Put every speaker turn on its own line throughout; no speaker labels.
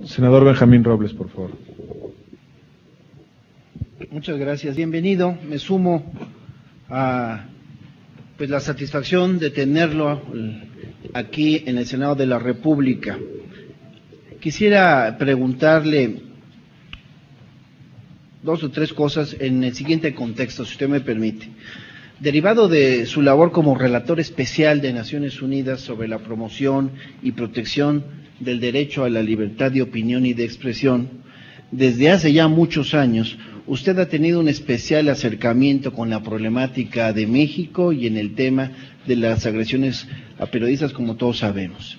Senador Benjamín Robles, por favor.
Muchas gracias. Bienvenido. Me sumo a la satisfacción de tenerlo aquí en el Senado de la República. Quisiera preguntarle dos o tres cosas en el siguiente contexto, si usted me permite. Derivado de su labor como relator especial de Naciones Unidas sobre la promoción y protección del derecho a la libertad de opinión y de expresión, desde hace ya muchos años, usted ha tenido un especial acercamiento con la problemática de México y en el tema de las agresiones a periodistas, como todos sabemos.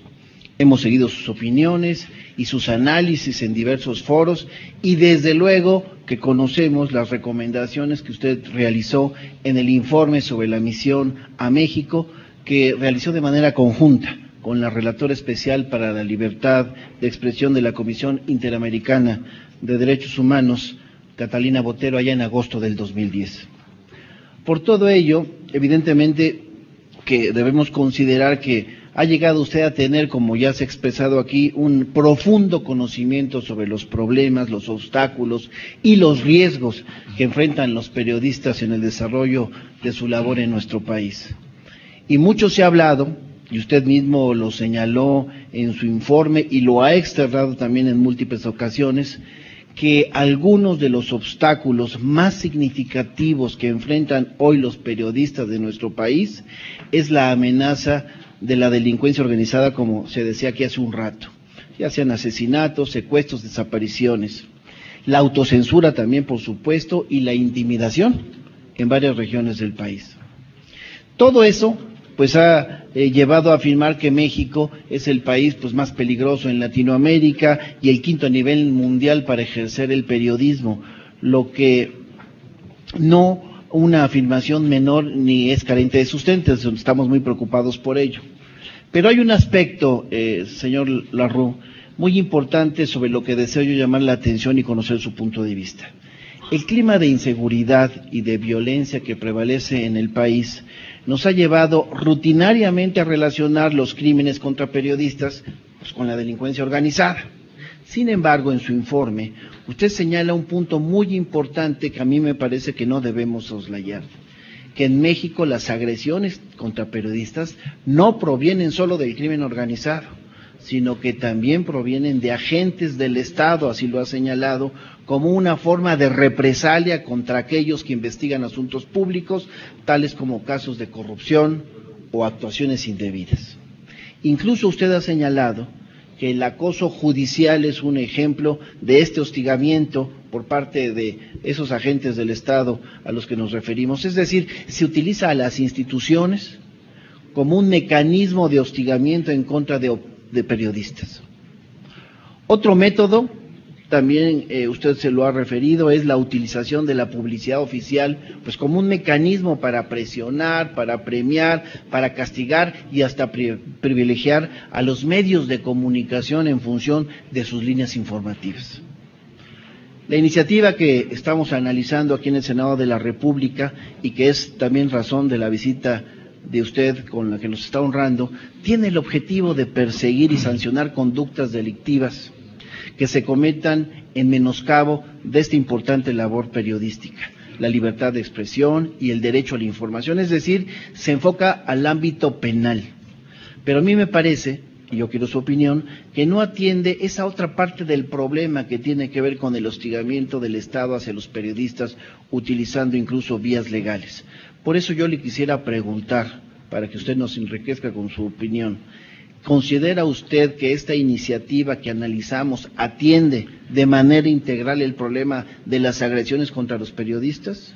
Hemos seguido sus opiniones y sus análisis en diversos foros y desde luego que conocemos las recomendaciones que usted realizó en el informe sobre la misión a México que realizó de manera conjunta con la relatora especial para la libertad de expresión de la Comisión Interamericana de Derechos Humanos, Catalina Botero, allá en agosto del 2010. Por todo ello, evidentemente que debemos considerar que ha llegado usted a tener, como ya se ha expresado aquí, un profundo conocimiento sobre los problemas, los obstáculos y los riesgos que enfrentan los periodistas en el desarrollo de su labor en nuestro país. Y mucho se ha hablado, y usted mismo lo señaló en su informe y lo ha externado también en múltiples ocasiones, que algunos de los obstáculos más significativos que enfrentan hoy los periodistas de nuestro país es la amenaza de la delincuencia organizada, como se decía aquí hace un rato, ya sean asesinatos, secuestros, desapariciones, la autocensura también, por supuesto, y la intimidación en varias regiones del país. Todo eso ha llevado a afirmar que México es el país más peligroso en Latinoamérica y el quinto a nivel mundial para ejercer el periodismo, lo que no una afirmación menor ni es carente de sustento, estamos muy preocupados por ello. Pero hay un aspecto, señor Larroux, muy importante sobre lo que deseo yo llamar la atención y conocer su punto de vista. El clima de inseguridad y de violencia que prevalece en el país nos ha llevado rutinariamente a relacionar los crímenes contra periodistas con la delincuencia organizada. Sin embargo, en su informe, usted señala un punto muy importante que a mí me parece que no debemos soslayar, que en México las agresiones contra periodistas no provienen solo del crimen organizado, sino que también provienen de agentes del Estado, así lo ha señalado, como una forma de represalia contra aquellos que investigan asuntos públicos, tales como casos de corrupción o actuaciones indebidas. Incluso usted ha señalado que el acoso judicial es un ejemplo de este hostigamiento por parte de esos agentes del Estado a los que nos referimos. Es decir, se utiliza a las instituciones como un mecanismo de hostigamiento en contra de periodistas. Otro método, también usted se lo ha referido, es la utilización de la publicidad oficial, como un mecanismo para presionar, para premiar, para castigar y hasta privilegiar a los medios de comunicación en función de sus líneas informativas. La iniciativa que estamos analizando aquí en el Senado de la República y que es también razón de la visita de usted con la que nos está honrando, tiene el objetivo de perseguir y sancionar conductas delictivas que se cometan en menoscabo de esta importante labor periodística, la libertad de expresión y el derecho a la información, es decir, se enfoca al ámbito penal. Pero a mí me parece, y yo quiero su opinión, que no atiende esa otra parte del problema que tiene que ver con el hostigamiento del Estado hacia los periodistas, utilizando incluso vías legales. Por eso yo le quisiera preguntar, para que usted nos enriquezca con su opinión, ¿considera usted que esta iniciativa que analizamos atiende de manera integral el problema de las agresiones contra los periodistas?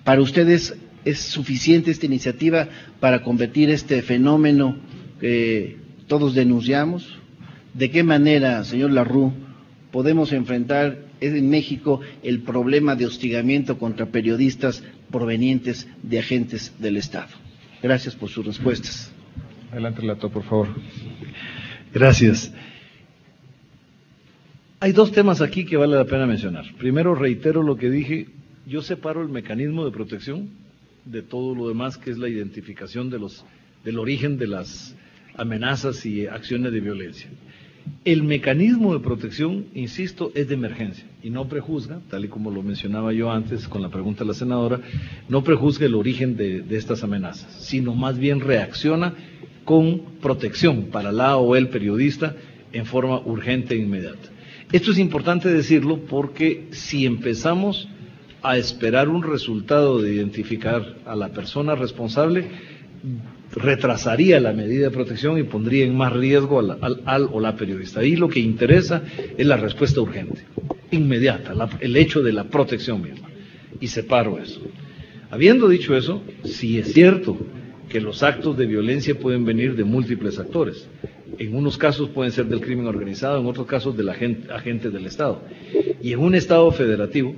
¿Para ustedes es suficiente esta iniciativa para combatir este fenómeno que todos denunciamos? ¿De qué manera, señor Larroux, podemos enfrentar en México el problema de hostigamiento contra periodistas provenientes de agentes del Estado? Gracias por sus respuestas.
Adelante, relator, por favor.
Gracias. Hay dos temas aquí que vale la pena mencionar. Primero, reitero lo que dije, yo separo el mecanismo de protección de todo lo demás, que es la identificación del origen de las amenazas y acciones de violencia. El mecanismo de protección, insisto, es de emergencia y no prejuzga, tal y como lo mencionaba yo antes con la pregunta de la senadora, no prejuzga el origen de estas amenazas, sino más bien reacciona con protección para la o el periodista en forma urgente e inmediata. Esto es importante decirlo porque si empezamos a esperar un resultado de identificar a la persona responsable, retrasaría la medida de protección y pondría en más riesgo al o la periodista. Ahí lo que interesa es la respuesta urgente, inmediata, el hecho de la protección misma. Y separo eso. Habiendo dicho eso, sí es cierto que los actos de violencia pueden venir de múltiples actores. En unos casos pueden ser del crimen organizado, en otros casos de agentes del Estado. Y en un Estado federativo,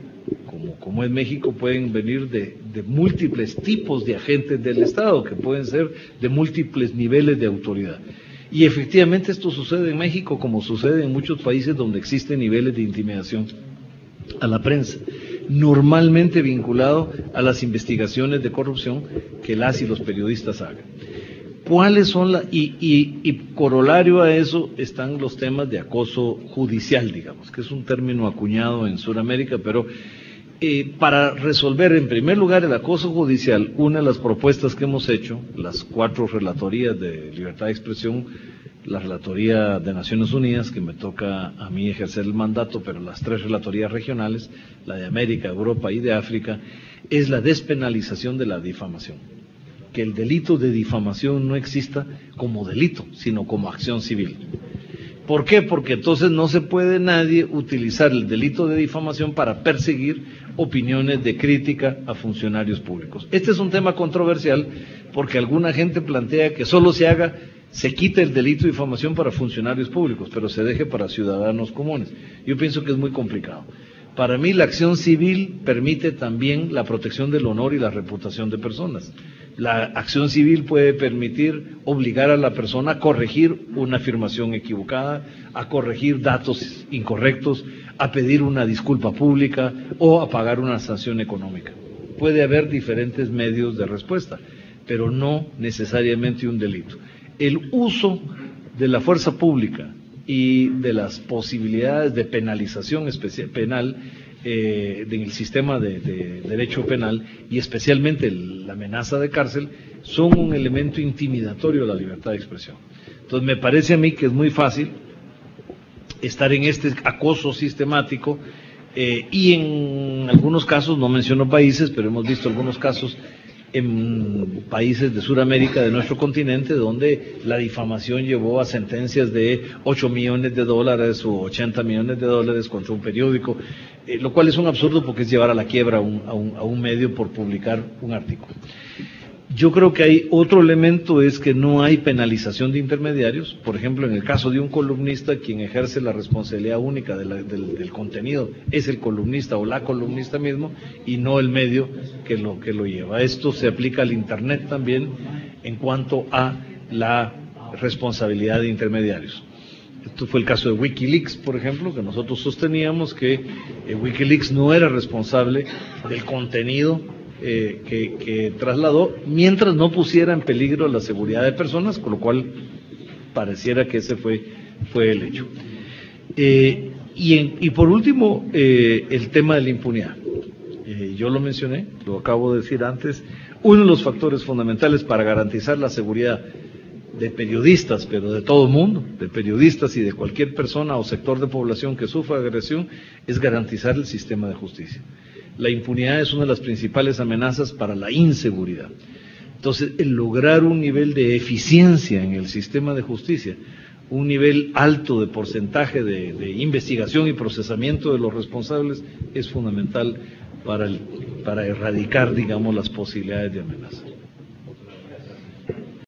como es México, pueden venir de múltiples tipos de agentes del Estado, que pueden ser de múltiples niveles de autoridad. Y efectivamente esto sucede en México como sucede en muchos países donde existen niveles de intimidación a la prensa, normalmente vinculado a las investigaciones de corrupción que las y los periodistas hagan. ¿Cuáles son y corolario a eso están los temas de acoso judicial, digamos, que es un término acuñado en Sudamérica, pero para resolver en primer lugar el acoso judicial, una de las propuestas que hemos hecho, las 4 relatorías de libertad de expresión, la relatoría de Naciones Unidas, que me toca a mí ejercer el mandato, pero las 3 relatorías regionales, la de América, Europa y de África, es la despenalización de la difamación. Que el delito de difamación no exista como delito, sino como acción civil. ¿Por qué? Porque entonces no se puede nadie utilizar el delito de difamación para perseguir opiniones de crítica a funcionarios públicos. Este es un tema controversial porque alguna gente plantea que solo se quita el delito de difamación para funcionarios públicos, pero se deje para ciudadanos comunes. Yo pienso que es muy complicado. Para mí la acción civil permite también la protección del honor y la reputación de personas. La acción civil puede permitir obligar a la persona a corregir una afirmación equivocada, a corregir datos incorrectos, a pedir una disculpa pública o a pagar una sanción económica. Puede haber diferentes medios de respuesta, pero no necesariamente un delito. El uso de la fuerza pública y de las posibilidades de penalización penal en el sistema de derecho penal y especialmente la amenaza de cárcel son un elemento intimidatorio de la libertad de expresión. Entonces me parece a mí que es muy fácil estar en este acoso sistemático y en algunos casos, no menciono países, pero hemos visto algunos casos en países de Sudamérica, de nuestro continente, donde la difamación llevó a sentencias de $8 millones o 80 millones de dólares contra un periódico, lo cual es un absurdo porque es llevar a la quiebra a un medio por publicar un artículo. Yo creo que hay otro elemento, es que no hay penalización de intermediarios. Por ejemplo, en el caso de un columnista, quien ejerce la responsabilidad única del contenido es el columnista o la columnista mismo y no el medio que lo lleva. Esto se aplica al Internet también en cuanto a la responsabilidad de intermediarios. Esto fue el caso de Wikileaks, por ejemplo, que nosotros sosteníamos que Wikileaks no era responsable del contenido que trasladó, mientras no pusiera en peligro la seguridad de personas, con lo cual pareciera que ese fue el hecho. Y por último, el tema de la impunidad. Yo lo mencioné, lo acabo de decir antes, uno de los factores fundamentales para garantizar la seguridad de periodistas, pero de todo el mundo, de periodistas y de cualquier persona o sector de población que sufra agresión, es garantizar el sistema de justicia. La impunidad es una de las principales amenazas para la inseguridad. Entonces, el lograr un nivel de eficiencia en el sistema de justicia, un nivel alto de porcentaje de investigación y procesamiento de los responsables, es fundamental para erradicar, digamos, las posibilidades de amenaza.